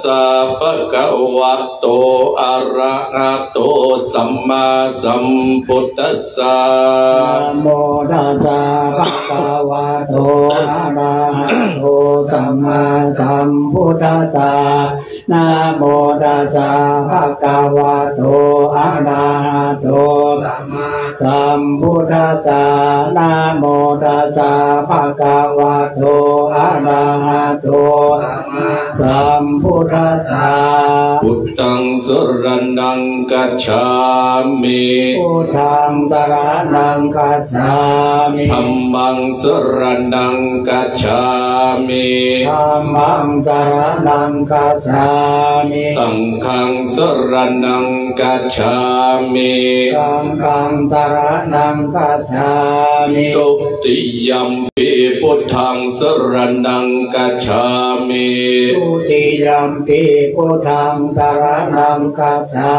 สะภะคะวะโตอะระหะโตสัมมาสัมพุทธัสสะนะโมตัสสะภะคะวะโตอะระหะโตสัมมาสัมพุทธัสสะนะโมตัสสะภะคะวะโตอะระหะโตสัมมาสัมพุทธัสสะนะโมตัสสะภะคะวะโตอะระหะโตสัมมาสัมพุทธัสสะพุทธังสรณังกัจฉามิพุทธังสรณังกัจฉามิธัมมังสรณังกัจฉามิธัมมังสรณังกัจฉามิสังฆังสรณังกัจฉามิสังฆังสรณังกัจฉามิตุติยัมปิพุทธังสรณังกัจฉามิตุติยัมปิพุทธังสรณังกัจฉา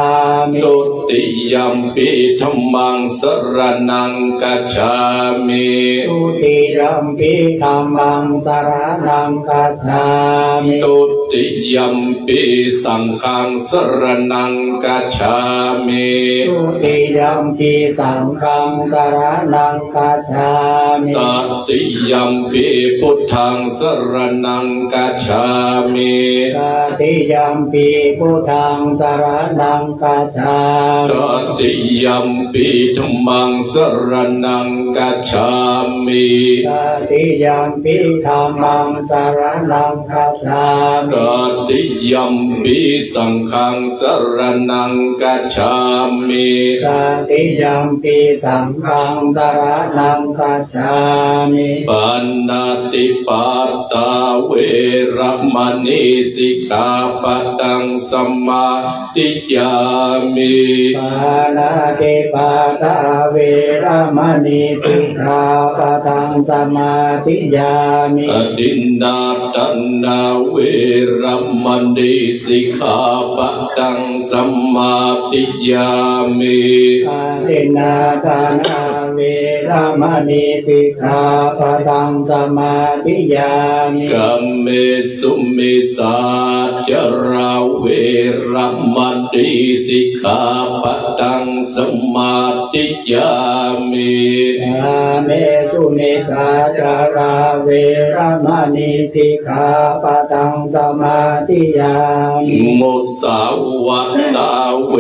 มิตุติยัมปิธัมมังสรณังกัจฉามิตุติยัมปิธัมมังสรณังกัจฉามิตุติยัมปิสังฆังสรณังกัจฉามิตุติยัมปิสังฆังสรณังกัจฉามิตติยัมปิพุทธังสรณังกัจฉามิตติยัมปิพุทธังสรณังกัจฉามิตติยัมปิธัมมังสรณังกัจฉามิตติยัมปิธัมมังสรณังกัจฉามิตติยัมปิสังฆังสรณังกัจฉามิตติยัมปิสังฆังสรณังกัจฉามิปันนาติปาตาเวระมณีสิกขาปะตังสัมมาทิฏฐามิปานาติปาตาเวระมณีสิกขาปะตังสัมมาทิฏฐามิอดินนาตันนาเวระมณีสิกขาปะตังสัมมาทิฏฐามิอดินนาตันนาเวระมณีสิกขาปะตังสัมมาทิฏฐามิกัมเมสุมิสาจราเวระมณีสิกขาปะตังสัมมาทิฏฐามิกัมเมสุมิสาจราเวระมณีสิกขาปะตังสัมมาทิฏฐามิมุสาวะตาเว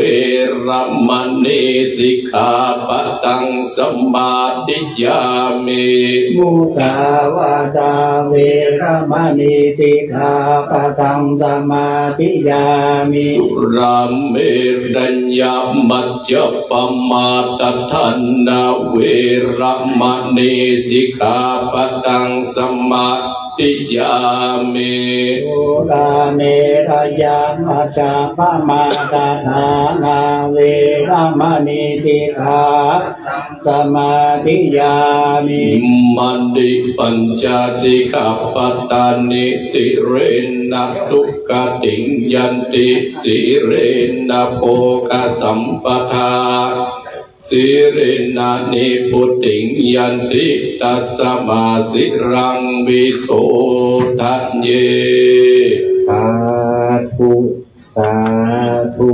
ระมณีสิกขาปะตังสัมมาทิฏฐามิมุสาวะตาเวระมณีสิกขาปะตังสัมมาทิฏฐามิสุราเมรัญญมัจจปมาตทันนาเวระมณีสิกขาปะตังสัมมาทิฏฐามิสุราเมรัญญมัจจปมาตทันนาเวระมณีสิกขาสัมมาทิฏฐามิมันดิปัญจสิกขาปตานิสิเรนะสุขติงยันติสิเรนะโภคสัมปทาสิเรนะนิพุติงยันติตัสสมาสิรังวิโสทัญเยสาธุสาธุ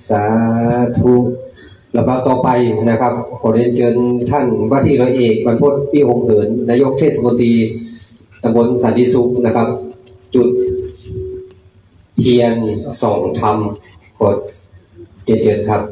สาธุลำดับต่อไปนะครับขอเรียนเชิญท่านว่าที่ร้อยเอกบรรพตที่หงเหินนายกเทศมนตรีตำบลสันติสุขนะครับจุดเทียนส่องธรรมขอเรียนเชิญครับ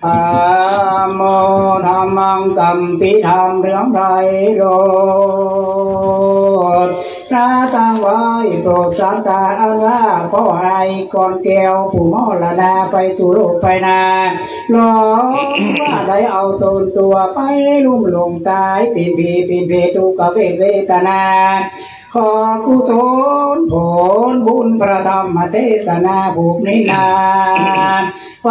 ธัมโมธัมมัง งกำปีธรรมเรื่องไรโรดพระตั้งไว้โปรดสัตตาอันว่าพ่อไอ้ก่อนแก้วผู้มรณาไปสู่โลกไปนานร้องว่าได้เอาตนตัวไปลุ่มลงตายปีนเพทุกเวทนาขอกุศลผลบุญพระธรรมเทศนาบุกนินานไฟ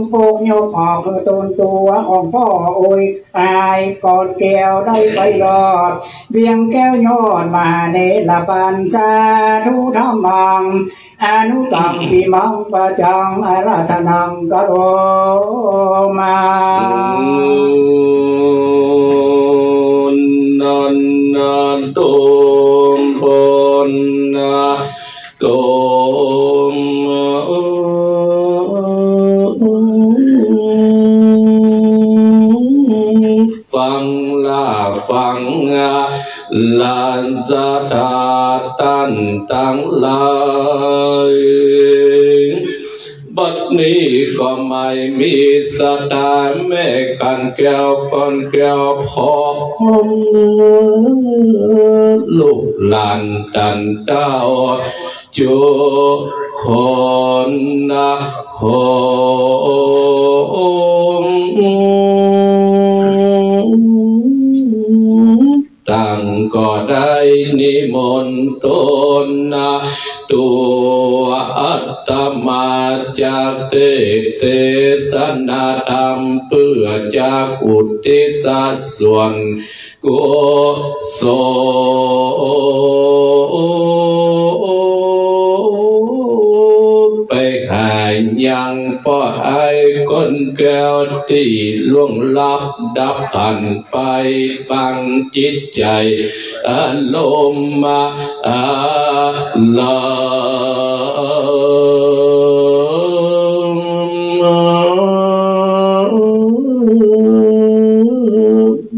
โปกยกออกคือตนตัวของพ่อโอยตายก่อนแก้วได้ไปรอดเบียงแก้วยอดมาเนลปันสาธุธรรมังอนุตังพิมังปะจังอาราธนังกโรมานันตุพนโกฟังละฟังลานสะดาตันตั้งหลายบัดนี้ก็ไม่มีสตาแม่กันแก้วก่อนแก้วพอลูกหลานกันเต้าจุคนตั้งก็ได้นิมนต์ตนตัวอัตมาจากเทศนาธรรมเพื่อจากอุทิศส่วนกุศลไปหายังพ่อไอ้คนแก้วที่ล่วงลับดับขันไฟฟังจิตใจอารมณ์มาลา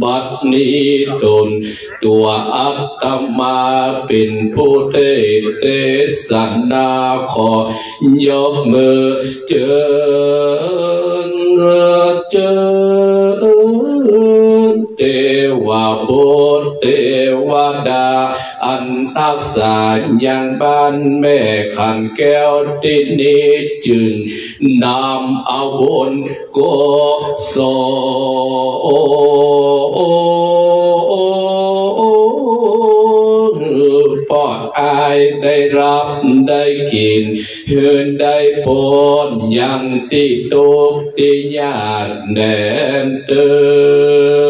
บัดนี้ตนตัวอัตมาเป็นผู้เทศนาขอยกมือเจริญเทวบุตรเทวดาอันรักษาอย่างบ้านแม่ขันแก้วที่นี้จึงนำเอาบุญกุศลปอดอายได้รับได้กินเฮือนได้ผลยังที่ตุกที่ญาติแดนเตอ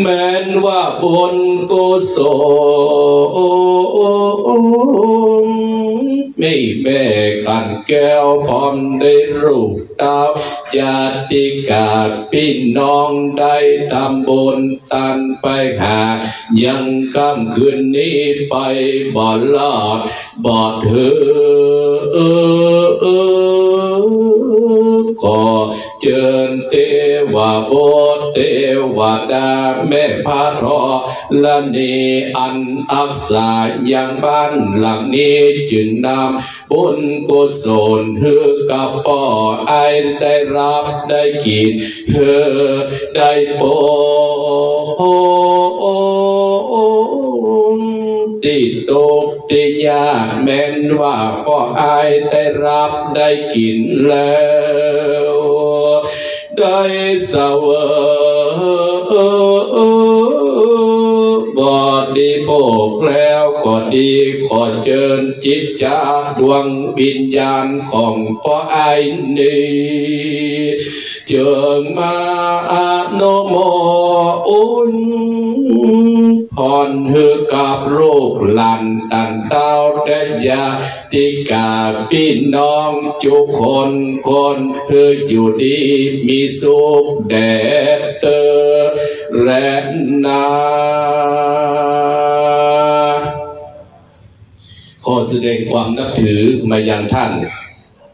แม้นว่าบุญกุศลไม่แม่ขันแก้วพร้อมได้รูปดาวญาติกาพี่น้องได้ทำบุญตันไปหายังค่ำคืนนี้ไปบ่ลอดบ่เธอขอเชิญเทวบุตรเทวดาแม่พระรอละนีอันอักษาอย่างบ้านหลังนี้จึงนำบุญกุศลฮือกับพ่อไอได้รับได้กินเธอได้โปติตกติยากแม้นว่าพ่อไอได้รับได้กินแล้วได้เสวยบอดีโภคแล้วก็ดีขอเชิญจิตจากดวงวิญญาณของพ่อไอ้นี้เจิงมาอนุโมอุ่นพรฮือกับลูกหลานตันเต้าได้ยาติกาพี่น้องทุกคนคืออยู่ดีมีสุขแด่เตอและนาขอแสดงความนับถือมายังท่าน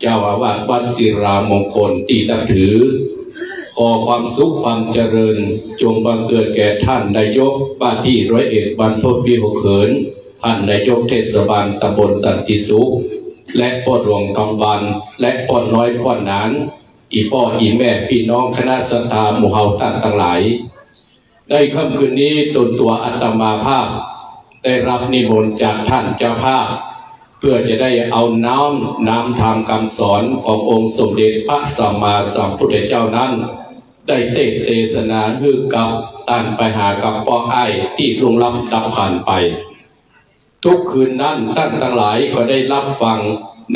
เจ้าอาวาสวัดศิรามงคลที่นับถือขอความสุขความเจริญจงบังเกิดแก่ท่านนายกป้าที่101บรรพตวิหกเขินท่านนายกเทศบาลตำบลสันติสุขและพ่อหลวงทองบานและพ่อน้อยพ่อหนานอีพ่ออีแม่พี่น้องคณะสัตยาหมู่เฮาท่านทั้งหลาย ในค่ำคืนนี้ตนตัวอาตมาภาพได้รับนิมนต์จากท่านเจ้าภาพเพื่อจะได้เอาน้ำธรรมคำสอนขององค์สมเด็จพระสัมมาสัมพุทธเจ้านั้นได้เทศนาฮือกับท่านไปหากับป้อไอ้ที่ลงรับดับขันไปทุกคืนนั้นท่านทั้งหลายก็ได้รับฟัง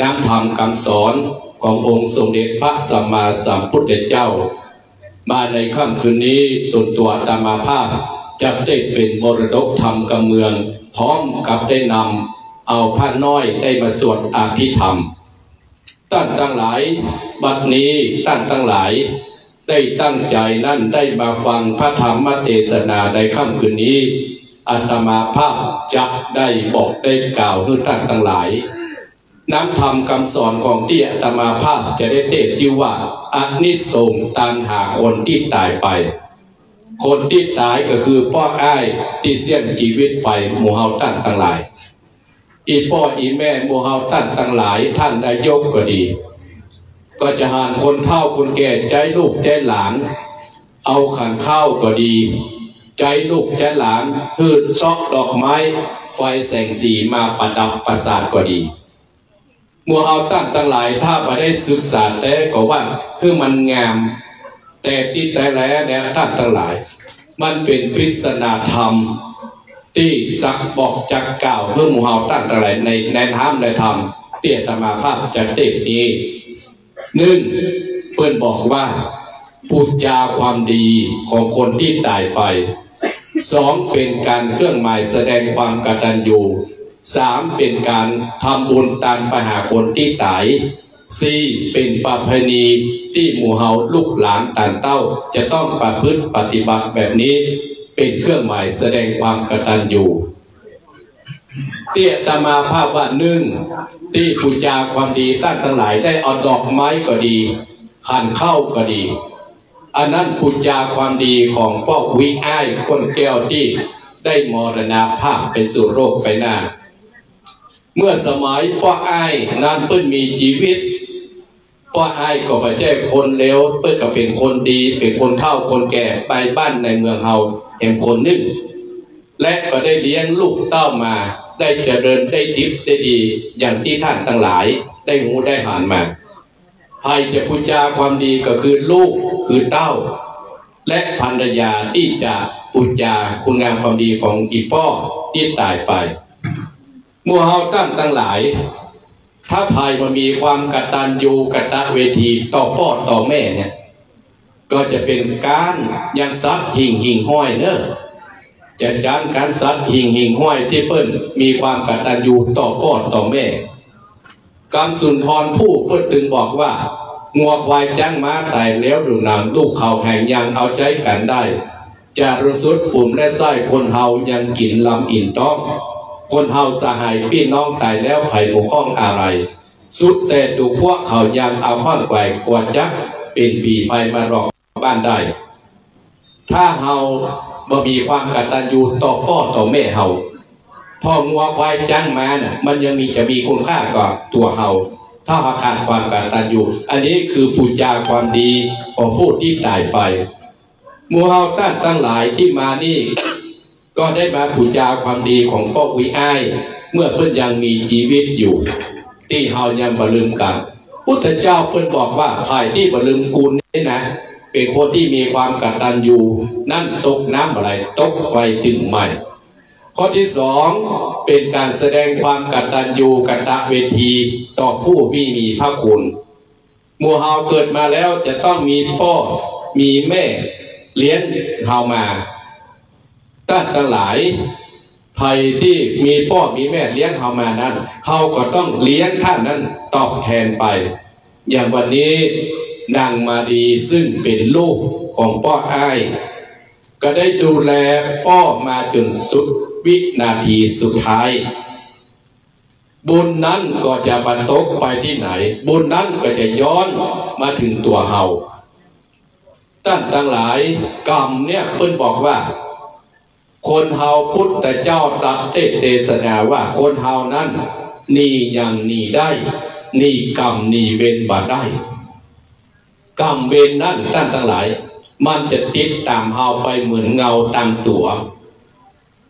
น้ำธรรมคำสอนขององค์สมเด็จพระสัมมาสัมพุทธเจ้ามาในค่ำคืนนี้ตนตัวอาตมาภาพจะได้เป็นมรดกธรรมกำเมืองพร้อมกับได้นำเอาพระน้อยได้มาสวดอภิธรรมท่านทั้งหลายบัดนี้ท่านทั้งหลายได้ตั้งใจนั่นได้มาฟังพระธรรมเทศนาในค่ำคืนนี้อาตมาภาพจะได้บอกได้กล่าวให้ท่านทั้งหลายน้ำธรรมคำสอนของที่อาตมาภาพจะได้เทศชื่อว่าอานิสงส์ตามหาคนที่ตายไปคนที่ตายก็คือพ่ออ้ายที่เสี่ยงชีวิตไปหมู่เฮาท่านทั้งหลายอีพ่ออีแม่หมู่เฮาท่านทั้งหลายท่านนายกก็ดีก็จะหานคนเฒ่าคนแก่ใจลูกใจหลานเอาขันข้าวก็ดีใจลูกใจหลานพืชซอกดอกไม้ไฟแสงสีมาประดับประสาทก็ดีหมู่เฮาท่านทั้งหลายถ้ามาได้ศึกษาแต่ก็ว่าคือมันงามแต่ที่แต่แล้วเนี่ยท่านทั้งหลายมันเป็นปริศนาธรรมที่จักบอกจักกล่าวเพื่อหมู่เฮาท่านทั้งหลายในธรรมในธรรมเตี้ยธรรมาภาพจะเต็มนี้หนึ่งเพื่อนบอกว่าพูดจาความดีของคนที่ตายไปสองเป็นการเครื่องหมายแสดงความกตัญญูสามเป็นการทำบุญตามไปหาคนที่ตายสี่เป็นประเพณีที่หมู่เฮาลูกหลานต่างเต้าจะต้องประพฤติปฏิบัติแบบนี้เป็นเครื่องหมายแสดงความกตัญญูเตี้ยตมาภาพว่าหนึ่งที่ปูจาความดีท่านทั้งหลายได้เอาดอกไม้ก็ดีขันเข้าก็ดีอันนั้นปูจาความดีของพ่อวิอ้ายคนแก้วที่ได้มรณภาพไปสู่โลกไปหน้าเมื่อสมัยพ่ออ้ายนั้นเพิ่นมีชีวิตพ่ออ้ายก็ไม่ใช่คนเลวเพิ่นก็เป็นคนดีเป็นคนเฒ่าคนแก่ไปบ้านในเมืองเฮาเห็นคนหนึ่งและก็ได้เลี้ยงลูกเต้ามาได้เจริญได้ทิพย์ได้ดีอย่างที่ท่านทั้งหลายได้หูได้หานมาใครจะพูดจาความดีก็คือลูกคือเต้าและภรรยาที่จะพูดจาคุณงามความดีของอีพ่อที่ตายไปหมู่เฮาท่านทั้งหลายถ้าภายมันมีความกตัญญูกตเวทีต่อพ่อต่อแม่เนี่ยก็จะเป็นการยังซัดหิ่งห้อยเนอะจัดการการสัตว์หิ่งห้อยที่เปิ้นมีความกตัญญูต่อพ่อต่อแม่การสุนทรผู้เปิ้นถึงบอกว่างัวควายจ้างม้าตายแล้วดูนำลูกเขาแห่งยังเอาใจกันได้จะรู้สุดปุ่มและไส้คนเฮายังกินลำอิ่นต้องคนเฮาสหายพี่น้องตายแล้วไผ่หมู่ข้องอะไรสุดแต่ดูพวกเขายังเอาห้อนแกว่งกวดจักเป็นปีไปมาหลอกบ้านได้ถ้าเฮาบ่มีความกตัญญูต่อพ่อต่อแม่เฮาพ่องัวควายจ้างมาน่ะมันยังจะมีคุณค่ากว่าตัวเฮาถ้าขาดความกตัญญูอันนี้คือปูจาความดีของผู้ที่ตายไปหมู่เฮาท่านทั้งหลายที่มานี่ก็ได้มาปูจาความดีของพ่อวิอ้ายเมื่อเพิ่นยังมีชีวิตอยู่ที่เฮายังบ่ลืมกันพุทธเจ้าเพิ่นบอกว่าภายที่บ่ลืมกุลนี่นะเป็นคนที่มีความกตัญญูนั่นตกน้ำอะไรตกไฟถึงไหมข้อที่สองเป็นการแสดงความกตัญญูกตเวทีต่อผู้มีพระคุณหมู่เฮาเกิดมาแล้วจะต้องมีพ่อมีแม่เลี้ยงเฮามาท่านทั้งหลายใครที่มีพ่อมีแม่เลี้ยงเฮามานั้นเฮาก็ต้องเลี้ยงท่านนั้นตอบแทนไปอย่างวันนี้นางมาดีซึ่งเป็นลูกของพ่ออ้ายก็ได้ดูแลพ่อมาจนสุดวินาทีสุดท้ายบุญนั้นก็จะบรรทบไปที่ไหนบุญนั้นก็จะย้อนมาถึงตัวเฮาท่านทั้งหลายกรรมเนี่ยเพิ่นบอกว่าคนเฮาพุทธเจ้าตัดเทศนาว่าคนเฮานั้นนี่ยังนี่ได้นี่กรรมนี่เวรบ่ได้กรรมเวรนั้นท่านทั้งหลาย มันจะติดตามเฮาไปเหมือนเงาตามตัว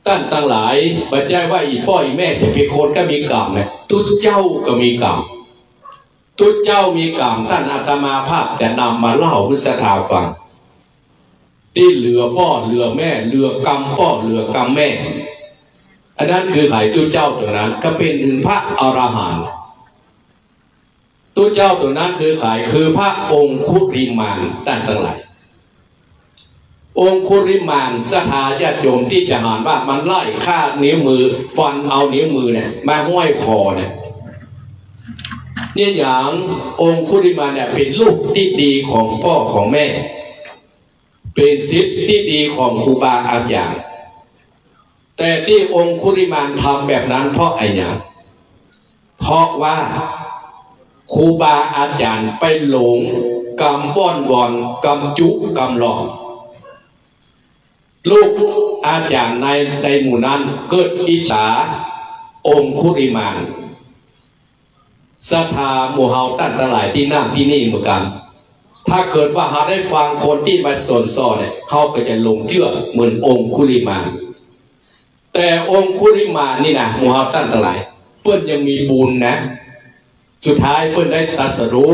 ท่านทั้งหลายบัจจัยว่าอีพ่ออีแม่จะเป็นคนก็มีกรรมเนี่ยทุกเจ้าก็มีกรรมทุกเจ้ามีกรรมท่านอาตมาภาพจะนำมาเล่าพุทธศาสนาฟังที่เหลือพ่อเหลือแม่เหลือกรรมพ่อเหลือกรรมแม่อันนั้นคือไข่ทุกเจ้าตัวนั้นก็เป็นถึงพระอรหันต์ทุกเจ้าตัวนั้นคือไข่คือพระองคุริมานท่านทั้งหลายองคุริมานสถาญาติโยมที่จะหานว่ามันไล่ฆ่านิ้วมือฟันเอานิ้วมือเนี่ยมาห้อยคอเนี่ยอย่างองคุริมานเนี่ยเป็นลูกที่ดีของพ่อของแม่เป็นศิษย์ที่ดีของครูบาอาจารย์แต่ที่องคุริมานทำแบบนั้นเพราะอะไรเนี่ยเพราะว่าครูบาอาจารย์ไปหลงกำว่อนวอนกำจุกำหลอกลูกอาจารย์ในหมู่นั้นเกิดอิจฉาองคุริมานศรัทธาหมู่เฮาตั้งหลายที่นั่งที่นี่เหมือนกันถ้าเกิดว่าเราได้ฟังคนที่มาสอนเนี่ยเขาก็จะลงเชื่อเหมือนองคุริมานแต่องคุริมานนี่นะหมู่เฮาตั้งหลายเพื่อนยังมีบุญนะสุดท้ายเพื่อนได้ตรัสรู้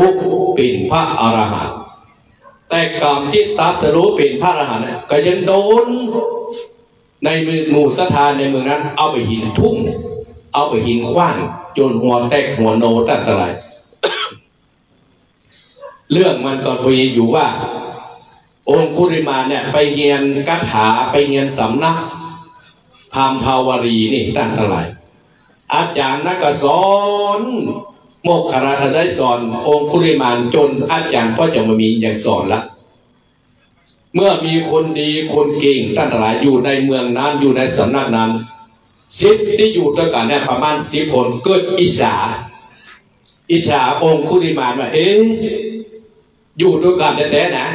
เป็นพระอรหันต์แต่กรรมที่ตรัสรู้เป็นพระอรหันต์ก็ยังโดนในหมู่ศรัทธาในเมืองนั้นเอาไปหินทุ่มเอาไปหินขว้างจนหัวแตกหัวโนตั้งหลายเรื่องมันก็มีอยู่ว่าองคุริมานเนี่ยไปเรียนคาถาไปเรียนสำนักพามภาวรีนี่ตั้งหลายอาจารย์นักสอนโมกขราชได้สอนองคุริมานจนอาจารย์ก็จะมามีอย่างสอนละเมื่อมีคนดีคนเก่งตั้งหลายอยู่ในเมืองนั้นอยู่ในสำนักนั้นศิษย์ที่อยู่ด้วยกันเนี่ยประมาณ10 คนเกิดอิจฉาองคุริมานว่าอยู่ด้วยกันแต่นะ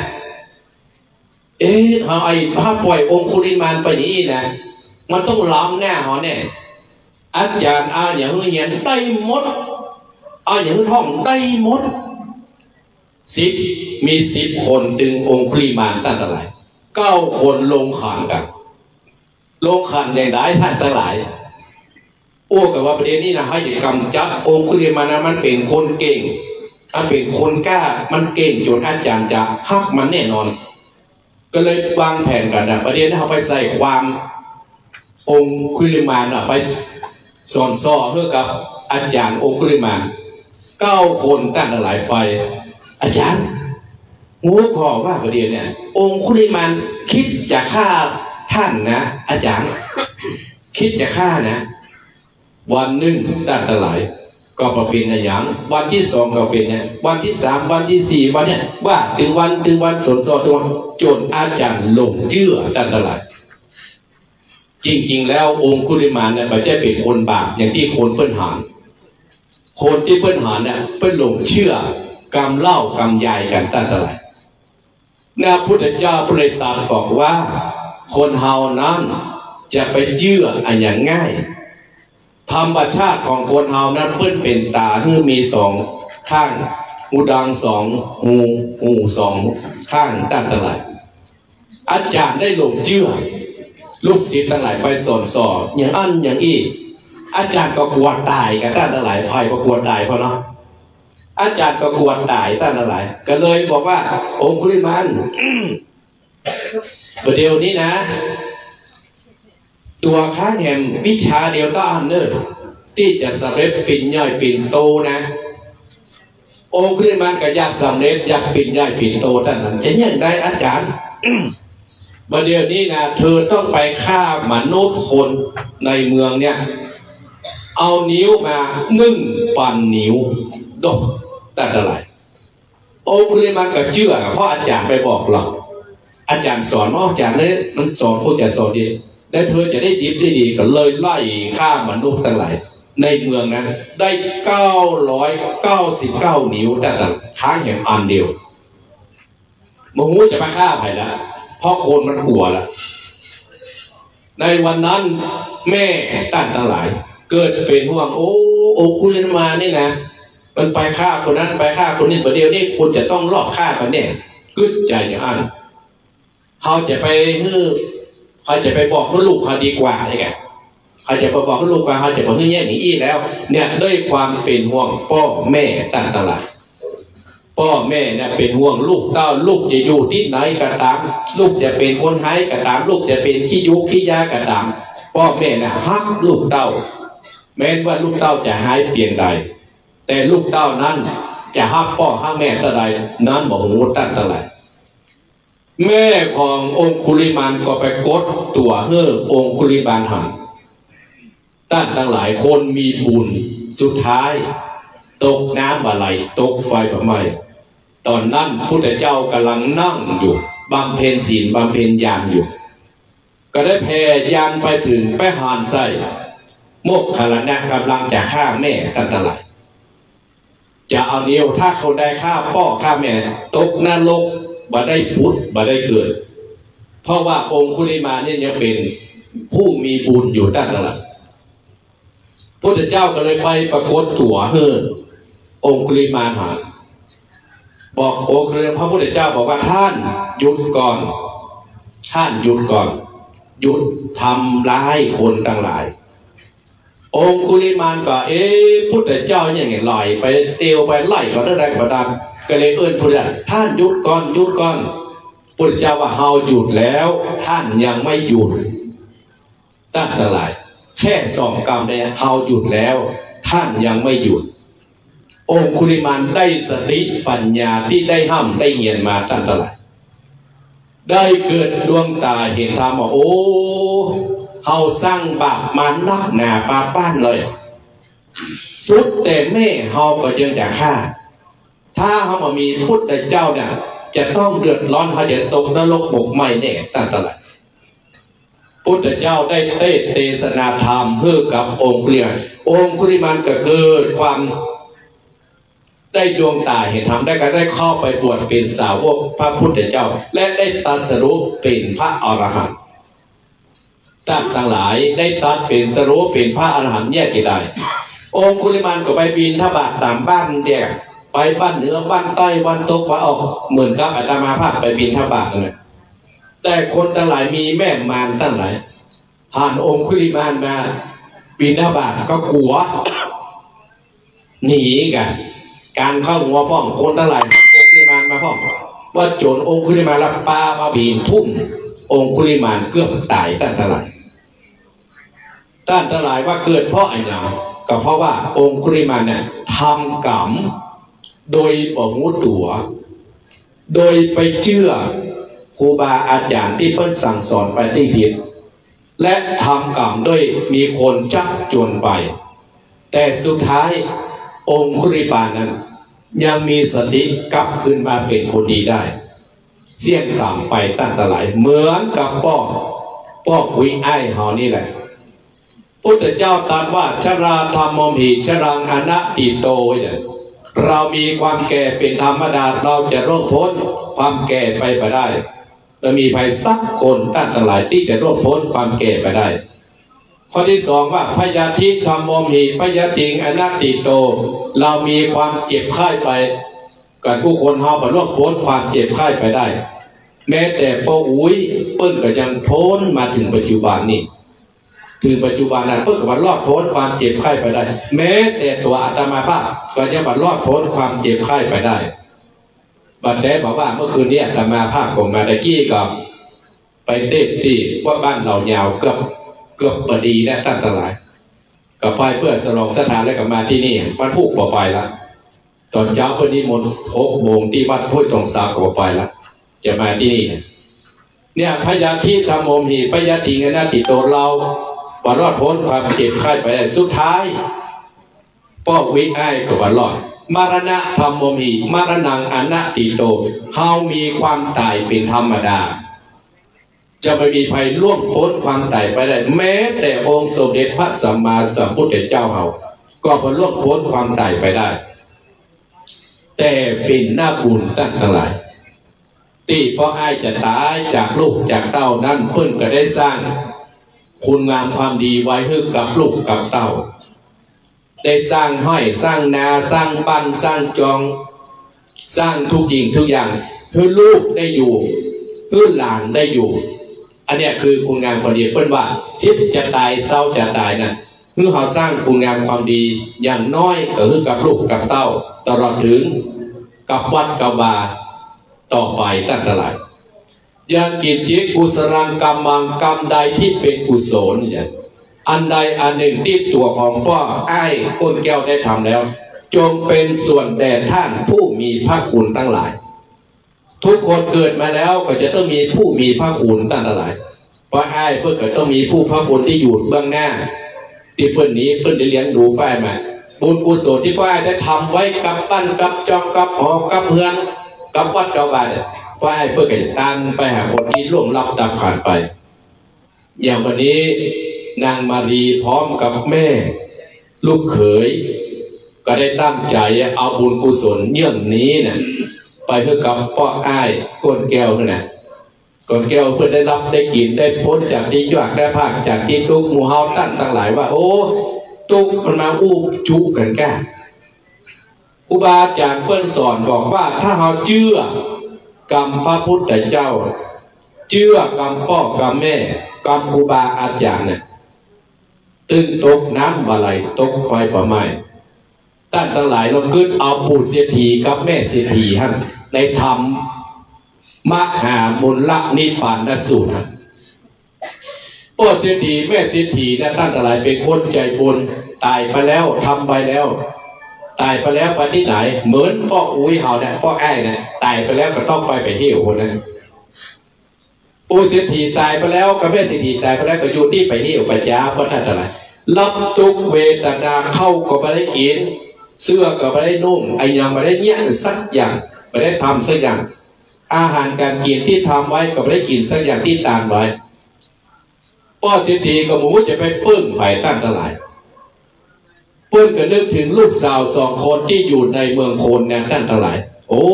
เขาถ้าปล่อยองคุริมานไปนี้นะมันต้องล้ำแน่เขาเนี่ยอาจารย์อย่างเงี้ยได้หมดอย่างท่องได้หมด10มี10 คนดึงองคุริมานตั้งหลาย9 คนลงขันกันลงขันอย่างไรท่านทั้งหลายโอ้กับว่าประเด็นนี้นะให้กำจัดองคุริมานมันเป็นคนเก่งมันเป็นคนกล้ามันเก่งจนอาจารย์จะฮักมันแน่นอนก็เลยวางแผนกันนะประเด็นที่เขาไปใส่ความองคุริมานไปสอนซ้อเพื่อกับอาจารย์องคุริมาน9 คนตั้งหลายไปอาจารย์งูขอว่าประเด็นเนี่ยองคุริมานคิดจะฆ่าท่านนะอาจารย์ คิดจะฆ่านะวันหนึ่งตั้งหลายก็เป็นอย่างวันที่2ก็เป็นเนี่ยวันที่3วันที่4วันเนี่ยว่าถึงวันสนสอดจนอาจารย์หลงเชื่อตั้งหลายจริงๆแล้วองคุริมานเนี่ยไม่ใช่เป็นคนบาปอย่างที่คนเปิ้นหานคนที่เปิ้นหานเนี่ยเปิ้นหลงเชื่อกรรมเล่ากรรมยายกันตั้งหลายพระพุทธเจ้าประตรัสบอกว่าคนเฮานั้นจะไปเชื่ออันอย่างง่ายธรรมชาติของคนเฮานั้นเปิ้นเป็นตาที่มี2 ข้างหูดัง2 หู2 ข้างตั้งหลายอาจารย์ได้หลงเชื่อลูกศิษย์ทั้งหลายไปสอนอย่างอันอย่างอีอาจารย์ก็กลัวตายกันตั้งหลายภัยก็กลัวตายเพราะเนาะอาจารย์ก็กลัวตายตั้งหลายก็เลยบอกว่าองคุริมาน ประเดี๋ยวนี้นะตัวข้างแห่งวิชาเดียวต้านเนอที่จะสำเร็จปิ่นย่อยปิ่นโตนะองคุริมานก็อยากสำเร็จอยากปิ่นย่อยปิ่นโตท่านนั้นจะยังได้อาจารย์ ประเดี๋ยวนี้นะเธอต้องไปฆ่ามนุษย์คนในเมืองเนี่ยเอานิ้วมา1 ปั่นนิ้วดกแต่อะไรองคุริมานก็เชื่อเพราะอาจารย์ไปบอกเราอาจารย์สอนว่าอาจารย์เนี่ยมันสอนคนจะสอนดีและเธอจะได้ดีก็เลยไล่ฆ่ามนุษย์ทั้งหลายในเมืองนั้นได้999 นิ้วแต่ค้างแห่งอันเดียวมหูจะมาฆ่าใครละเพราะคนมันกลัวละในวันนั้นแม่ตั้งทั้งหลายเกิดเป็นห่วงโอ้คุริมานนี่นะมันไปฆ่าคนนั้นไปฆ่าคนนี้ประเดี๋ยวนี้คนจะต้องลอบฆ่ากันเนี่ยกึศใจอย่างนั้น เขาจะไปเขาจะไปบอกเขาลูกเขาดีกว่าไงเขาจะไปบอกเขาลูกว่าเขาจะบอกให้แย่หนีอีแล้วเนี่ยด้วยความเป็นห่วงพ่อแม่ตั้งตลาดพ่อแม่เนี่ยเป็นห่วงลูกเต้าลูกจะอยู่ที่ไหนก็ตามลูกจะเป็นคนไทยก็ตามลูกจะเป็นขี้ยุขี้ยาก็ตามพ่อแม่เนี่ยฮักลูกเต้าแม้ว่าลูกเต้าจะหายเปลี่ยนใดแต่ลูกเต้านั้นจะฮักพ่อฮักแม่เท่าใดนั้นบอกหูตั้งเท่าไหร่แม่ขององคุลิมานก็ไปกดตัวเฮ้อองคุลิมานหันตั้งทั้งหลายคนมีบุญสุดท้ายตกน้ำอะไรตกไฟแบบไหม้ตอนนั้นพุทธเจ้ากำลังนั่งอยู่บำเพ็ญศีลบำเพ็ญญาณอยู่ก็ได้แผ่ยานไปถึงไปหานไส้โมกขลานะกำลังจะฆ่าแม่กันตลาดจะเอาเดียวถ้าเขาได้ฆ่าพ่อฆ่าแม่ตกนรกบ่ได้พุทธบ่ได้เกิดเพราะว่าองคุลิมานเนี่ยยังเป็นผู้มีบุญอยู่ตั้งตลาดพุทธเจ้าก็เลยไปปรากฏตัวเฮ้อองคุลิมานหาบอกองคุลิมานพระพุทธเจ้าบอกว่าท่านหยุดก่อนท่านหยุดก่อนหยุดทำร้ายคนต่างหลายองคุลิมานก็พุทธเจ้าอย่างไงลอยไปเตียวไปไล่ก็ได้แรงประดันก็เลยเอื้อนพุทธเจ้าท่านหยุดก่อนหยุดก่อนพุทธเจ้าว่าเฮาหยุดแล้วท่านยังไม่หยุดตั้งแต่หลายแค่2 กรรมเนี่ยเฮาหยุดแล้วท่านยังไม่หยุดองคุลิมานได้สติปัญญาที่ได้ห้ามได้เหียนมาตั้งแต่หลายได้เกิดดวงตาเห็นธรรมว่าโอ้เฮาสร้างบาปมานักหนาปาป้านเลยสุดแต่แม่เฮาก็ยังจะฆ่าถ้าเขามามีพุทธเจ้าเนี่ยจะต้องเดือดร้อนเขาจะตกนรกหมกไหม้แน่ตั้งแต่ละพุทธเจ้าได้เทศนาธรรมเพื่อกับองคุลิมานองคุลิมานก็เกิดความได้ดวงตาเห็นธรรมได้ก็ได้เข้าไปบวชเป็นสาวกพระพุทธเจ้าและได้ตรัสรู้เป็นพระอรหันต์ทั้งหลายได้ตรัสเป็นสรู้เป็นพระอรหันต์แยกกี่ได้องคุลิมานก็ไปบิณฑบาตตามบ้านเดียไปบ้านเหนือบ้านใต้บ้านตกว่าออกเหมือนกับอาตมาภาพไปบิณฑบาตเลยแต่คนทั้งหลายมีแม่มารทั้งหลายผ่านองคุลิมานมาบิณฑบาตก็กลัวหนีกันการเข้าหัวพ่อคนทั้งหลายองคุลิมานมาพ่อว่าโจรองคุลิมานรับปลามาบีนทุ่มองคุลิมานเกือบตายตั้งทั้งหลายว่าเกิดเพราะอะไรก็เพราะว่าองคุลิมานเนี่ยทำกรรมโดยบ่งูตัวโดยไปเชื่อครูบาอาจารย์ที่เพิ่นสั่งสอนไปที่ผิดและทำกรรมด้วยมีคนจักจวนไปแต่สุดท้ายองคุลิมานนั้นยังมีสติกลับคืนมาเป็นคนดีได้เสี่ยงกรรมไปตั้งแต่หลายเหมือนกับป้อวิไอเฮานี่แหละพุทธเจ้าตรัสว่าชราธรรมมหิชรังอนัตติโตเรามีความแก่เป็นธรรมดาเราจะร่วงพ้นความแก่ไปได้จะมีใครสักคนตั้งแต่หลายที่จะร่วงพ้นความแก่ไปได้ข้อที่2ว่าพยาธิธรรมมหิพยาติงอนัตติโตเรามีความเจ็บไข้ไปกับผู้คนเฮาไปร่วงพ้นความเจ็บไข้ไปได้แม้แต่พ่ออุ้ยเปิ้นก็ยังพ้นมาถึงปัจจุบันนี้ถึงปัจจุบันนั้นเพื่อกับรอดพ้นความเจ็บไข้ไปได้แม้แต่ตัวอาตมาภาพก็ยังรอดพ้นความเจ็บไข้ไปได้บัดแต่บอกว่าเมื่อคืนนี้อาตมาภาพของมาตะกี้ก็ไปเต้นที่ว่าบ้านเรายาวเกือบพอดีนะตั้งแต่หลายก็ไปเพื่อสลองสถานแล้วก็มาที่นี่วันพุธไปละตอนเช้าเพื่อนิมนต์6 โมงที่วัดพุทธตรงสาก็ไปละจะมาที่นี่เนี่ยพยาธิธรรมมหิพยาธิอนัตติโตเราว่ารอดพ้นความเจ็บไข้ไปได้สุดท้ายป้อวิไอก็ว่ารอดมรณะธรรมมหิมรณังอนัตติโตเฮามีความตายเป็นธรรมดาจะไม่มีภัยล่วงพ้นความตายไปได้แม้แต่องค์สมเด็จพระสัมมาสัมพุทธเจ้าเฮาก็พอล่วงพ้นความตายไปได้แต่เป็นหน้าบุญตั้งหลายที่พ่อไอ้จะตายจากลูกจากเต้านั้นเพิ่นก็ได้สร้างคุณงามความดีไว้ให้กับลูกกับเต้าได้สร้างห้อยสร้างนาสร้างบ้านสร้างจองสร้างทุกสิ่งทุกอย่างให้ลูกได้อยู่ หลานได้อยู่อันเนี้ยคือคุณงามความดีเปิ้นว่าสิบจะตายเศร้าจะตายนะคือเขาสร้างคุณงามความดีอย่างน้อยก็คือกับลูกกับเต้าตลอดถึงกับวัดกับวาต่อไปตั้งแต่ไหนยังกิจจิกุศลกรรมังกรรมใดที่เป็นกุศลเนี่ยอันใดอันหนึ่งที่ตัวของพ่อไอ้ก้นแก้วได้ทำแล้วจงเป็นส่วนแด่ท่านผู้มีพระคุณทั้งหลายทุกคนเกิดมาแล้วก็จะต้องมีผู้มีพระคุณตั้งแต่ไหนเพราะไอ้เพื่อก็ต้องมีผู้พระคุณที่อยู่เบื้องหน้าที่เพื่อนนี้เพื่อนได้เลี้ยงดูไปมาบุญกุศลที่พ่อไอ้ได้ทำไว้กับบ้านกับจองกับหอกับเพื่อนกับวัดกับบ้านพ่อไอ้เพื่อก็จะตั้งไปหาคนที่ล่วงลับตามผ่านไปอย่างวันนี้นางมารีพร้อมกับแม่ลูกเขยก็ได้ตั้งใจเอาบุญกุศลเยี่ยงนี้เนี่ยไปเพื่อกับพ่อไอ้ก้นแก้วนั่นแหละก้นแก้วเพื่อได้รับได้กินได้พ้นจากที่ยากได้ภาคจากที่ทุกหมู่เฮาตั้งหลายว่าโอ้ทุกมันมาอู้จุกันแก่ครูบาอาจารย์เพื่อนสอนบอกว่าถ้าเราเชื่อกรรมพระพุทธเจ้าเชื่อกรรมพ่อกรรมแม่กรรมครูบาอาจารย์เนี่ยตึงตกน้ำบาไหลตกไฟป่าไม้ตั้งหลายเราขึ้นเอาปู่เสียทีกับแม่เสียทีฮะในธรรมมหาบุญละนิพพานสูตรฮะพ่อเสียทีแม่เสียทีนะตั้งหลายเป็นคนใจบุญตายไปแล้วทำไปแล้วตายไปแล้วไปที่ไหนเหมือนพ่ออุ้ยเฮาเนี่ยพ่อไอ้เนี่ยตายไปแล้วก็ต้องไปเที่ยวคนนั้นปู่เสียทีตายไปแล้วกับแม่เสียทีตายไปแล้วก็อยู่ที่ไปเที่ยวไปจ้าเพราะท่านอะไรรับทุกเวทนาเข้าก็ไม่ได้กินเสื้อก็ไม่ได้นุ่งไอ้ยังไม่ได้เนี้ยสักอย่างไม่ได้ทำสักอย่างอาหารการกินที่ทำไว้ก็ไม่ได้กินสักอย่างที่ตานไว้พ่อเสียทีกับหมูจะไปปึ้งไปตั้งหลายเพื่อนก็นึกถึงลูกสาว2 คนที่อยู่ในเมืองโคนเนี่ยตั้งหลายโอ้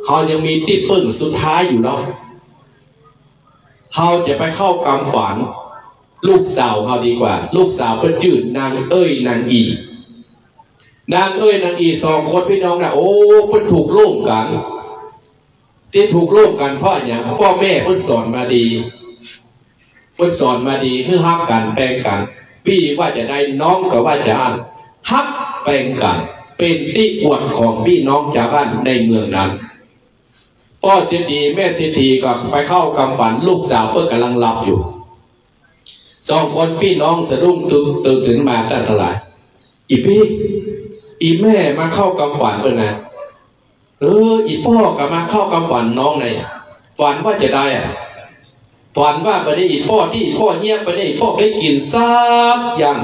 เขายังมีที่ปึ้งสุดท้ายอยู่เนาะเขาจะไปเข้ากรรมฝันลูกสาวเขาดีกว่าลูกสาวเพื่อนชื่อนางเอ้ยนางอีนางเอ้ยนางอี2 คนพี่น้องนะโอ้เพื่อนถูกล่มกันที่ถูกล่มกันเพราะอย่างพ่อแม่เพื่อนสอนมาดีเพื่อนสอนมาดีคือฮักกันแปลงกันพี่ว่าจะได้น้องกับว่าจะอ่านฮักแปลงกันเป็นที่อวดของพี่น้องชาวบ้านในเมืองนั้นพ่อเสียทีแม่เสียทีก็ไปเข้ากรรมฝันลูกสาวเพื่อกำลังหลับอยู่2 คนพี่น้องสะดุ้งตื่นถึงมาตั้งหลายอีพี่อีแม่มาเข้ากรรมฝันเพื่อนนะอีพ่อก็มาเข้ากรรมฝันน้องในฝันว่าจะได้ฝันว่าไปได้อีพ่อที่พ่อเงียบไปได้พ่อได้กินซับอย่าง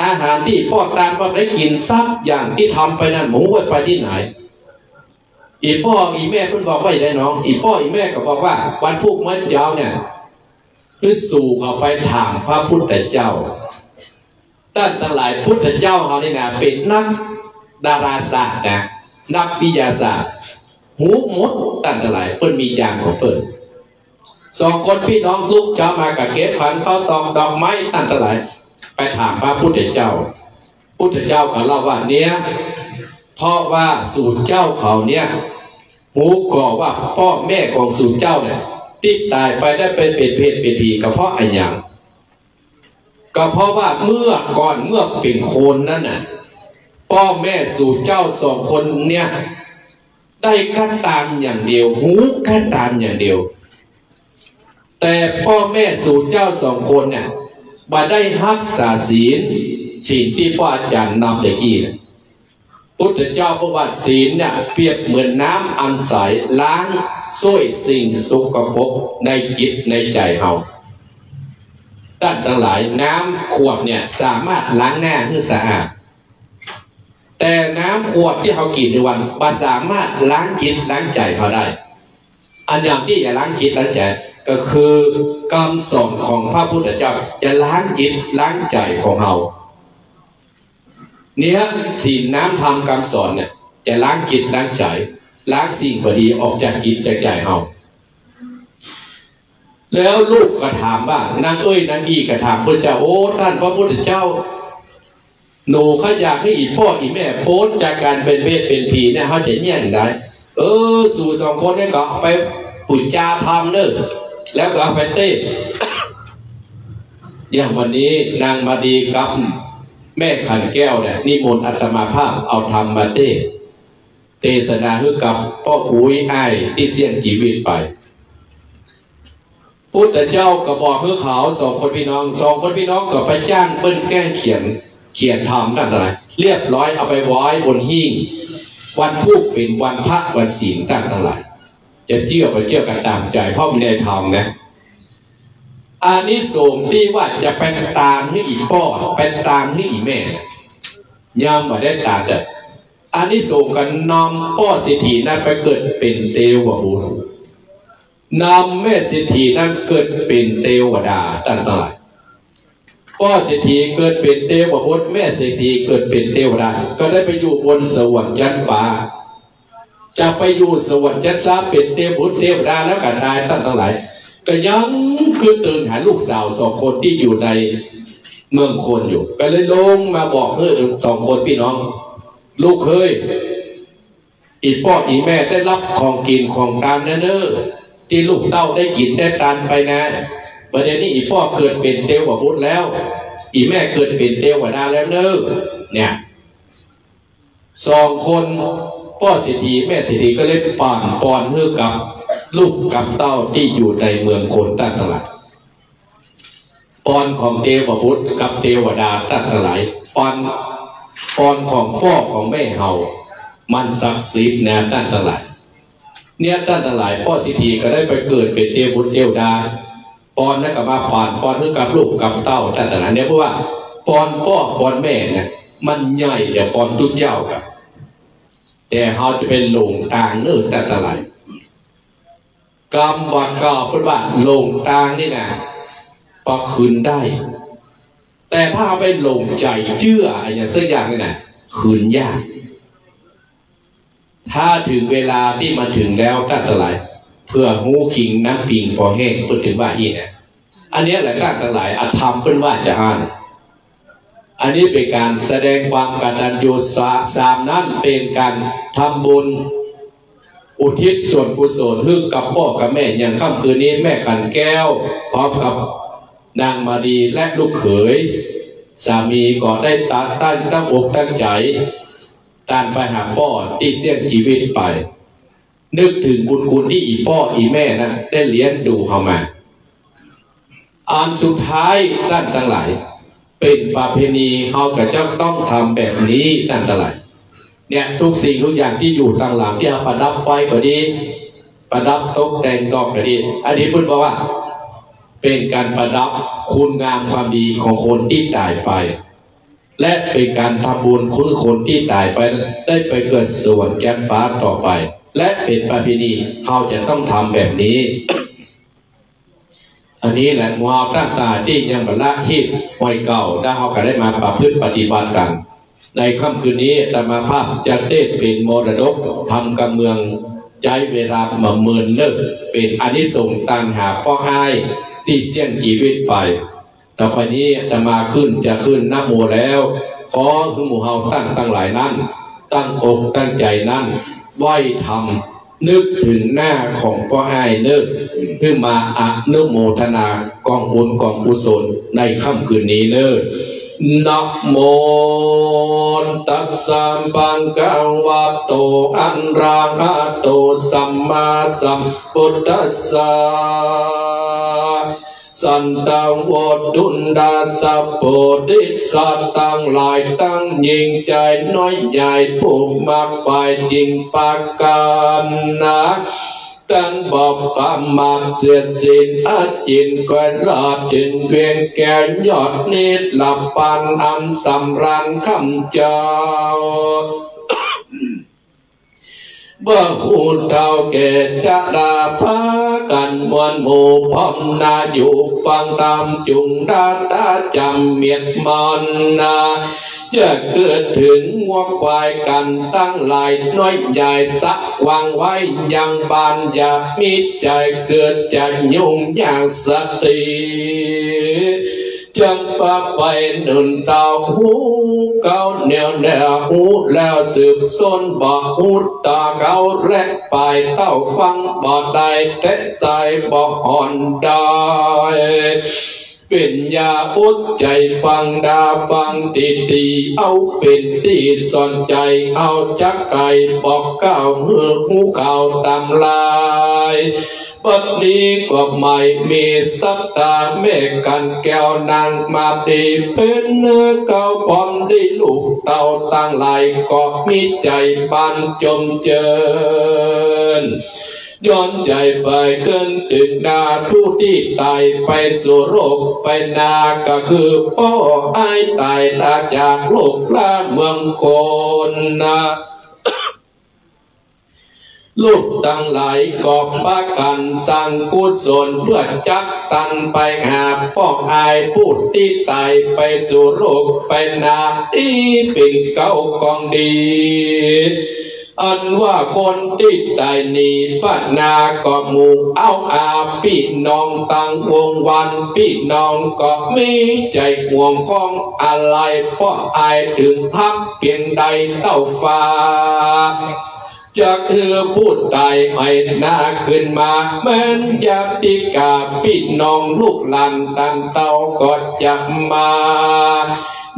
อาหารที่พ่อตามว่าได้กินซับอย่างที่ทำไปนั้นหมูว่าไปที่ไหนอีพ่ออีแม่เพิ่นบอกว่าได้น้องอีพ่ออีแม่ก็บอกว่าวันพุธเมื่อเช้าเนี่ยคือสู่เขาไปถามพระพุทธเจ้าตั้งหลายพุทธเจ้าเขาเนี่ยนะเป็นนักดาราศาสตร์นะนักวิทยาศาสตร์หูมดตั้งหลายเพิ่นมียางของเพิ่น2 คนพี่น้องทุกเช้ามากับเก็บพันเขาตอกดอกไม้ตั้งหลายไปถามพระพุทธเจ้าพุทธเจ้าเขาเล่าว่าเนี้ยเพราะว่าสูตรเจ้าเขาเนี่ยหูก่อว่าพ่อแม่ของสูตรเจ้าเนี่ยที่ตายไปได้เป็นเพศผีก็เพราะอะไรอย่างก็เพราะว่าเมื่อเป็นโคนนั่นน่ะพ่อแม่สูตรเจ้า2 คนเนี่ยได้ขั้นตามอย่างเดียวหูขั้นตามอย่างเดียวแต่พ่อแม่สูตรเจ้า2 คนเนี่ยมาได้รักษาศีลที่พ่ออาจารย์นำตะกี้พุทธเจ้าบอกว่าศีลเนี่ยเปรียบเหมือนน้ำอันใสล้างช่วยสิ่งสกปรกในจิตในใจเราท่านทั้งหลายน้ำขวดเนี่ยสามารถล้างหน้าให้สะอาดแต่น้ำขวดที่เขากินในวันมันสามารถล้างจิตล้างใจเขาได้อันอย่างที่จะล้างจิตล้างใจก็คือคำสอนของพระพุทธเจ้าจะล้างจิตล้างใจของเราเนี่ยศีลน้ำธรรมคำสอนเนี่ยจะล้างจิตล้างใจล้างสิ่งบดีออกจากจิตจากใจเราแล้วลูกก็ถามว่านางเอ้ยนางอีก็ถามพระเจ้าโอ้ท่านพระพุทธเจ้าหนูเขาอยากให้อีพ่ออีแม่โพสจากการเป็นเพศเป็นผีเนี่ยเขาจะแย่งได้สู่2 คนเนี่ยก็ไป ปุจจาธรรมเนอะแล้วก็เอาไปเต้อย่างวันนี้นางมาดีกับแม่ขันแก้วเนี่ยนิมนต์อาตมาภาพเอาธรรมมาเทศนาให้กับพ่ออุ้ยอ้ายที่เสี่ยงชีวิตไปพุทธเจ้าก็บอกเพื่อเขาสองคนพี่น้องก็ไปจ้างเปิ้นแก้เขียนธรรมนั่นอะไรเรียบร้อยเอาไปไว้บนหิ้งวันพุธเป็นวันพระวันศีลต่างทั้งหลายจะเชื่อกันตามใจเพราะมีในธรรมนะอานิสงส์ที่ว่าจะเป็นตามให้อีพ่อเป็นตามให้อีแม่ย่อมมาได้ตามแต่อานิสงส์กันนำพ่อเศรษฐีนั้นไปเกิดเป็นเทวบุตรนำแม่เศรษฐีนั้นเกิดเป็นเทวดาตั้งหลายพ่อเศรษฐีเกิดเป็นเทวบุตรแม่เศรษฐีเกิดเป็นเทวดาก็ได้ไปอยู่บนสวรรค์ชั้นฟ้าจะไปอยู่สวรรค์ชั้นฟ้าเป็นเทวบุตรเทวดาแล้วกันได้ตั้งหลายก็ยังคือตื่นหาลูกสาวสองคนที่อยู่ในเมืองคนอยู่ก็เลยลงมาบอกเพื่อนสองคนพี่น้องลูกเคยอีพ่ออีแม่ได้รับของกินของทานเน้อที่ลูกเต้าได้กินได้ทานไปนะประเดี๋ยวนี้อีพ่อเกิดเป็นเทวบุตรแล้วอีแม่เกิดเป็นเทวดาแล้วเน้อเนี่ยสองคนพ่อเศรษฐีแม่เศรษฐีก็เลยปอนเพื่อกับลูกกับเต้าที่อยู่ในเมืองคนตั้งหลายปอนของเทวบุตรกับเทวดาตั้งหลายปอนของพ่อของแม่เฮามันศักดิ์สิทธิ์นะตั้งหลายเนี่ยตั้งหลายพ่อเศรษฐีก็ได้ไปเกิดเป็นเทวบุตรเทวดาปอนแล้วก็มาปอนเพื่อกับลูกกับเต้าตั้งหลายเนี่ยเพราะว่าปอนพ่อปอนแม่เนี่ยมันใหญ่เดี๋ยวปอนทุกเจ้ากับแต่เขาจะเป็นหลงต่างเนื้อตั้งหลายกรรมวัดก็พูดว่าหลงทางนี่นะพอคืนได้แต่ถ้าไปหลงใจเชื่ออะไรสักอย่างนี่นะคืนยากถ้าถึงเวลาที่มาถึงแล้วตั้งแต่หลายเพื่อหูขิงน้ำปิงพอแห้งพูดถึงว่าอีเนี่ยอันนี้แหละตั้งแต่หลายอธรรมเป็นว่าจะอ่านอันนี้เป็นการแสดงความกตัญญูสามนั้นเป็นการทำบุญอุทิศส่วนกุศลให้กับพ่อกับแม่อย่างค่ำคืนนี้แม่ขันแก้วพร้อมกับนางมาดีและลูกเขยสามีก็ได้ตั้งอกตั้งใจตามไปหาพ่อที่เสี่ยงชีวิตไปนึกถึงบุญคุณที่อีพ่ออีแม่นั้นได้เลี้ยงดูเขามาอันสุดท้ายท่านทั้งหลายเป็นประเพณีเขากับเจ้าต้องทำแบบนี้ท่านทั้งหลายเนี่ยทุกสิ่งทุกอย่างที่อยู่ต่างหลังที่เอาประดับไฟก็ดีประดับตกแต่งดอกก็ดีอันนี้พูดบอกว่าเป็นการประดับคุณงามความดีของคนที่ตายไปและเป็นการทำบุญคุณคนที่ตายไปได้ไปเกิดสวรรค์ชั้นฟ้าต่อไปและเป็นประเพณีเขาจะต้องทำแบบนี้อันนี้แหละมัวตั้งตาที่ยังบรรละหิตหอยเก่าได้เขาก็ได้มาประพฤติปฏิบัติกันในค่ำคืนนี้ธรรมภาพจะเทศเป็นมรดกทำกับเมืองใจเวลามาเมินเลิกเป็นอานิสงส์ต่างหากพ่อให้ที่เสี่ยงชีวิตไปต่อไปนี้จะมาจะขึ้นนะโมแล้วขอคือหมู่เฮาตั้งหลายนั้นตั้งอกตั้งใจนั้นไหว้ทำนึกถึงหน้าของพ่อให้เลิกเพื่อมาอนุโมทนากองบุญกองกุศลในค่ำคืนนี้เลิกนะโมตัสสะภะคะวะโตอะระหะโตสัมมาสัมพุทธัสสะสันตังวดุนดาสัพโพธิสัตว์ตั้งหลายตั้งยิ่งใจน้อยใหญ่ผู้มากฝ่ายจริงปากกันนะตั้งบอกประมาทเสียจินอาจินกวนลาถึงเวียนแก่ยอดนิดหลับปันอันสำรันคำเจ้าเมื่อผู้เฒ่าแก่จะดาพากันมวลหมู่พร้อมนาอยู่ฟังตามจุงดาจำเมียดมันนาจะเกิดถึงวัวควายกันตั้งหลายน้อยใหญ่สักวางไว้ยังบานอย่ามีใจเกิดจะยุ่งอย่างสติจังปะไปหนุนเต้าหู เก่าแนวแนวหูแล้วสืบซ้นบ่หูตาเก่าและปลายเต้าฟังบ่ได้แต่ใจบ่อ่อนได้เป็นยาอุดใจฟังดาฟังดีๆเอาเป็นที่สนใจเอาจักไก่บอกเก้ามือหูเก่าตำลายปัจนี้ก็ไม่มีสัปดาห์แม่กันแก้วนางมาดีเป็นเนื้อเก่าพร้อมได้ลูกเต่าตั้งหลายก็มีใจบานจมเจิญย้อนใจไปขึ้นตึกดาผู้ที่ตายไปสู่โลกไปนาก็คือพ่อไอ้ตายลาจากโลกลาเมืองคนนาลูกตั้งหลายกอบปากันสร้างกุศลเพื่อจักตันไปหาพ่อไอ้ผู้ที่ตายไปสู่โลกไปนาที่เป็นเก้ากองดีอันว่าคนที่ตายนี้ปะนาก็หมู่เอาอาพี่น้องตั้งวงวันพี่น้องก็มีใจห่วงของอะไรเพราะอายถึงทักเปลี่ยนใดเต้าฟ้าจากพูดตายไม่น่าขึ้นมาเหมือนญาติกาพี่น้องลูกหลานตันเต้าก็จะมา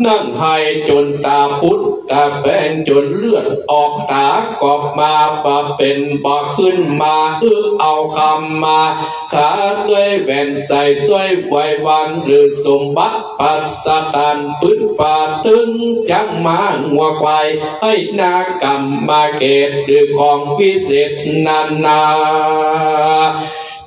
นั่งให้จนตาพุทธตาแป้งจนเลือดออกตากอบมาปะเป็นบ่ขึ้นมาเอาคำมาขาด้วยแว่นใส่สวยไว้วันหรือสมบัติปัสสตันปืนป่าตึงจังมาหัวควายให้นากรรมมาเกตหรือของพิเศษนา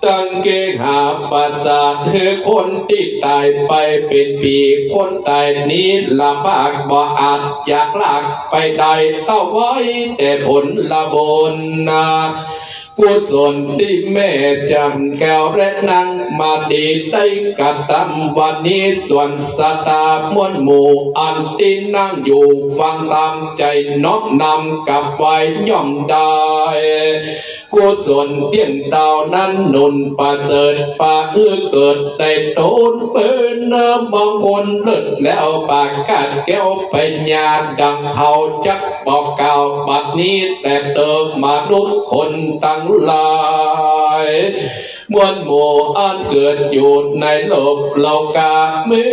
ตั้งเกหาปัสสาทคนที่ตายไปเป็นปีคนตายนี้ลำบากบ่อาจจากลากไปได้เต้าไว้แต่ผลละบนนากุศลที่แม่จำแก้วและนางมาดีได้กระทำวันนี้ส่วนสตามวลหมู่อันที่นั่งอยู่ฟังตามใจน้อมนำกับไว้ย่อมได้กุศลเพียงเต่านั้นนุนประเสริฐปาเกิดได้โตนเป็นบางคนเลิศแล้วปากกาดแก้วปัญญาดังเฮาจักบอกกล่าวบัดนี้แต่เติมมนุษย์คนตั้งหลายมวลหมู่อันเกิดอยู่ในโลกโลกามื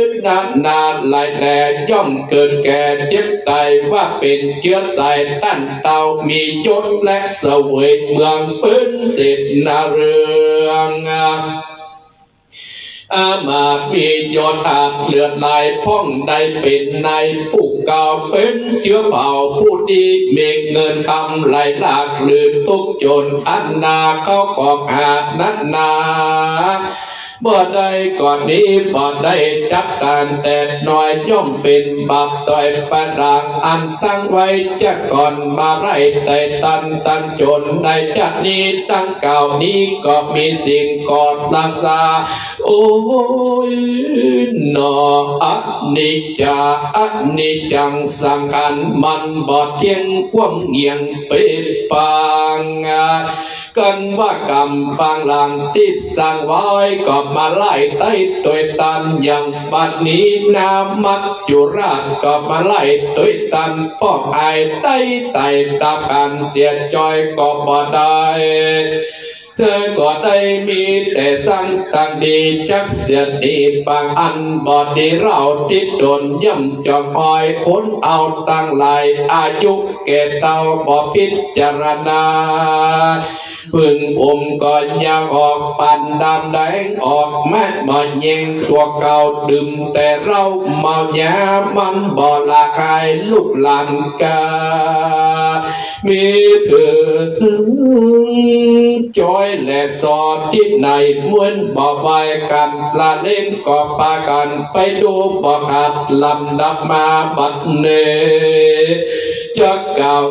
ดนานหลายแต่ย่อมเกิดแก่เจ็บตายว่าเป็นเชื้อสายตั้นเตามียศและเสวยเมืองปืนเสร็จนาเรืองอามามียอดอาบเลือดลายพ่องได้เป็นนายผู้เก่าเป็นเชื้อเผ่าผู้ดีมีเงินคำไหลหลากหรือทุกจนอันนาเข้ากองหาดนัดนาบ่ได้ก่อนนี้บ่ได้จักตานแต่น้อยย่อมเป็นบาปต่อยประดางอันสร้างไว้จะก่อนมาไล่แต่ตันจนในจัดนี้ตั้งเก่านี้ก็มีสิ่งกอดรักษาโอ้ยหนออันนิจจาอันนิจจังสังขารมันบ่เที่ยงความเงียงเป็นปางกันว่ากรรมบางหลังที่สร้างไว้ก็มาไล่ไต่โดยตันอย่างบัดนี้นามัจจุราชก็มาไล่โดยตันป้องไอไต่ไต่ตากันเสียจอยก็บ่ได้เธอก็ได้มีแต่สั่งตั้งดีจักเสียดีบางอันบ่ที่เราติดโดนย่ำจอมอ้อยคนเอาตั้งหลายอายุแก่เต่าบ่พิจารณาพึ่งผมก็ยังออกปั่นดำแดงออกแม่บ่เย็งตัวเก่าดื่มแต่เราเมายามันบ่ละคายลูกหลานกามีเถิดจอยและสอดที่ไหนเหมือนบ่ไว้กันละเล่นก็ปากันไปดูบ่ขัดลำดับมาบัดเนจะกล่าว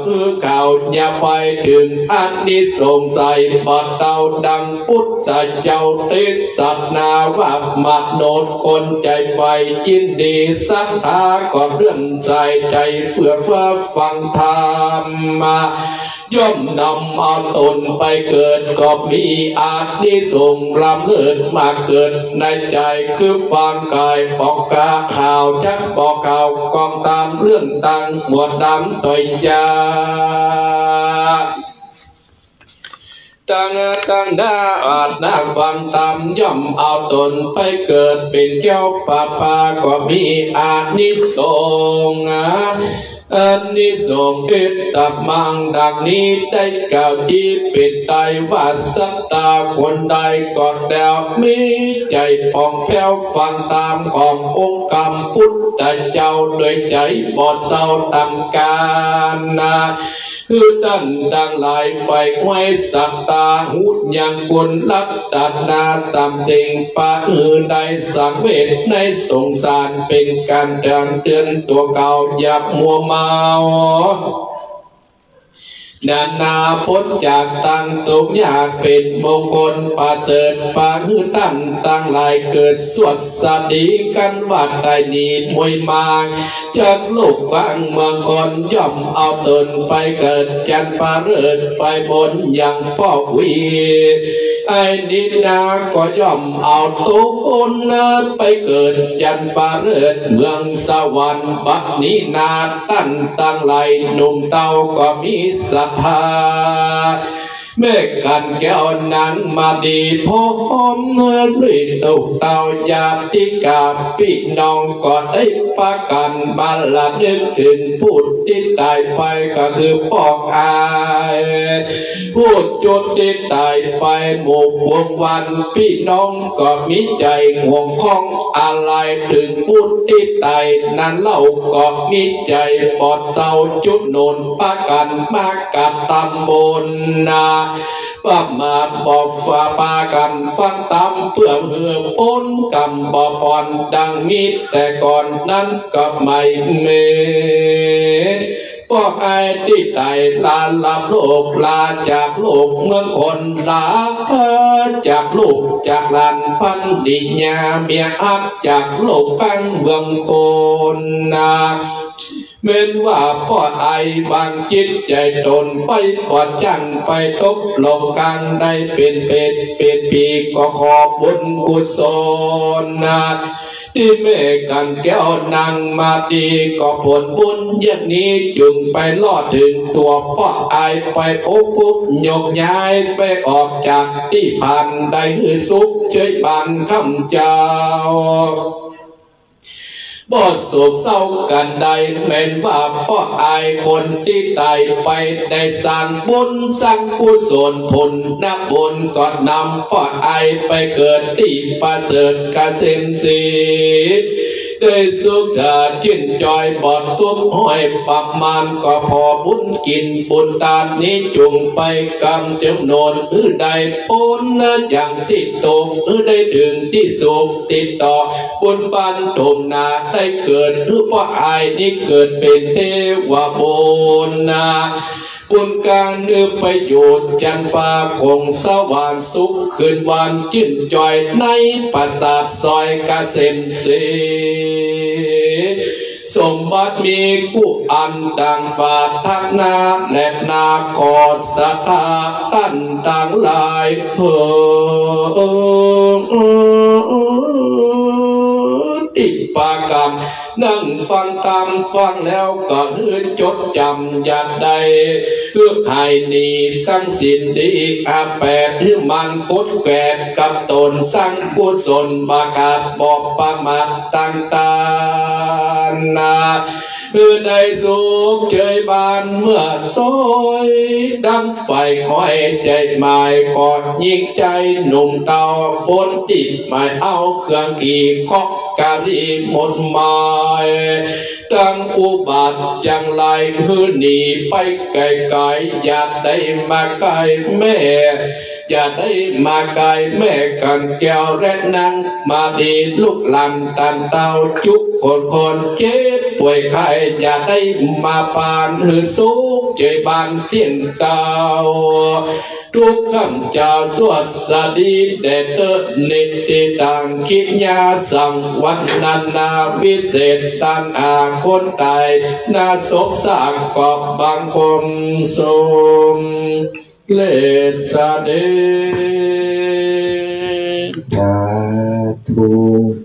กล่าวอย่าไปถึงอันนี้สงสัยบ่เต่าดังพุทธเจ้าติสัตนาว่ามาโนดคนใจไฟยินดีสัทธาก็เรื่องใจเฟื่อฟ้าฟังธรรมมา ย่อมนำเอาตนไปเกิดก็มีอานิสงส์ลำเลิศมาเกิดในใจคือฟังกายปอกกาข่าวชักปอกข่าวกองตามเรื่องต่างหมวดดำต่อยยาตั้งหน้าอาจหน้าฟังตามย่อมเอาตนไปเกิดเป็นเจ้าป่าก็มีอานิสงส์อันนี้ส่งอิทธมังดังนี้ได้กล่าวที่ปิดใจว่าสัตตาคนใดก็แล้วมีใจผ่องแผ้วฟังตามขององค์กรรมพุทธเจ้าโดยใจบอดเศร้าตำการนะคือตั้งหลายไฟไว้สัตตาหุดยังกุลลักตัดนาสามสิ่งปะใดสังเวชในสงสารเป็นการเตือนตัวเก่าอย่ามัวเมานานาพ้นจากตั้งตุกยากเป็นมงคลประเสริฐปะหือตั้งหลายเกิดสวดสดีกันวัดได้นีดมวยมาจากลูกบางเมืองคนย่อมเอาตนไปเกิดจันทร์ฟ้าเริดไปบนอย่างพ่อวีไอ้นินาก็ย่อมเอาตุกอนไปเกิดจันทร์ฟ้าเริดเมืองสวรรค์บัดนี้นาตั้งหลายหนุ่มเต้าก็มีสัทธาแม่กันแก้วนั้นมาดีพบเมื่อด้วยตุกเต้าญาติกาพี่น้องก็ได้ปะกันมาละนึกถึงพูดที่ตายไปก็คือปอกอายพูดจุดที่ตายไปหมู่วงวันพี่น้องก็มีใจห่วงข้องอะไรถึงพูดที่ตายนั้นเล่าก็มีใจปอดเศร้าจุดโนนปะกันมากัดตำบลนาประมาทบ่ฝ่าปากันฟังตามเพื่อเหือพ้นกรรมบ่ปอนดังมีแต่ก่อนนั้นก็ไม่เมพวกไอ้ที่ตายลาลับโลกลาจากโลกเมืองคนลาจากลูกจากหลานพันดิญาเมียอักจากโลกกังเมืองคนนาเมื่อว่าพ่อไอบางจิตใจตนไปปอดจังไปทบลงกลางได้เป็นปีก็ขอบุญกุศลนะที่แม่กันแก้วนางมาดีก็ผลบุญอย่างนี้จึงไปลอดถึงตัวพ่อไอไปโอ้ปุ๊บยกย้ายไปออกจากที่ผ่านได้หือสุขเฉยบันคำเจ้าบ่โศกเศร้ากันใดแม้นว่าพ่ออายคนที่ตายไปได้สร้างบุญสร้างกุศลผลนักบุญก็นำพ่ออายไปเกิดที่ประเสริฐเกษมศรีได้สุขชื่นจอยบอดทุกห้อยปับมานก็พอบุญกินบุญตานนี้จุงไปกำจำนวนใดพ้นอย่างที่ตกได้ถึงที่สุขติดต่อบุญปันถมนาได้เกิดเพราะอายนี้เกิดเป็นเทวบุญนาบุญการประโยชน์จันทร์ฟ้าคงสว่างสุขคืนวันจิ้นจอยในปราสาทซอยเกษมศรีสมบัติมีกู้อันดังฝาทักนาและนาคอสถาตั้นต่างหลายติปากรรมนั่งฟังตามฟังแล้วก็จดจำอย่างใดเพื่อให้ดีทั้งสิ้นดีอาแปดที่มันกดแกดกับตนสร้างกุศลบาขาดบอกประมาทต่างๆนาได้สุขเฉยบานเมื่อซอยดังไฟห้อยใจหมายขอดยิงใจหนุ่มเตาพ้นติดหมายเอาเครื่องขี่เคาะการีหมดหมายตั้งอุบัติจังไรหนีไปไกลๆอย่าได้มาไกลแม่อย่าได้มาไกลแม่กันแก้วและนางมาดีลูกหลานตันเต้าจุกคนเจ็บป่วยไข้อย่าได้มาปานหือสุขใจบานเที่ยงเต้า ทุกคำจะสวดสดีเดเตนิติตังคิญาสังวัฒนาวิเศษตันอาคนตายนาศพสร้างขอบบังคมสมเลสเด สาธุ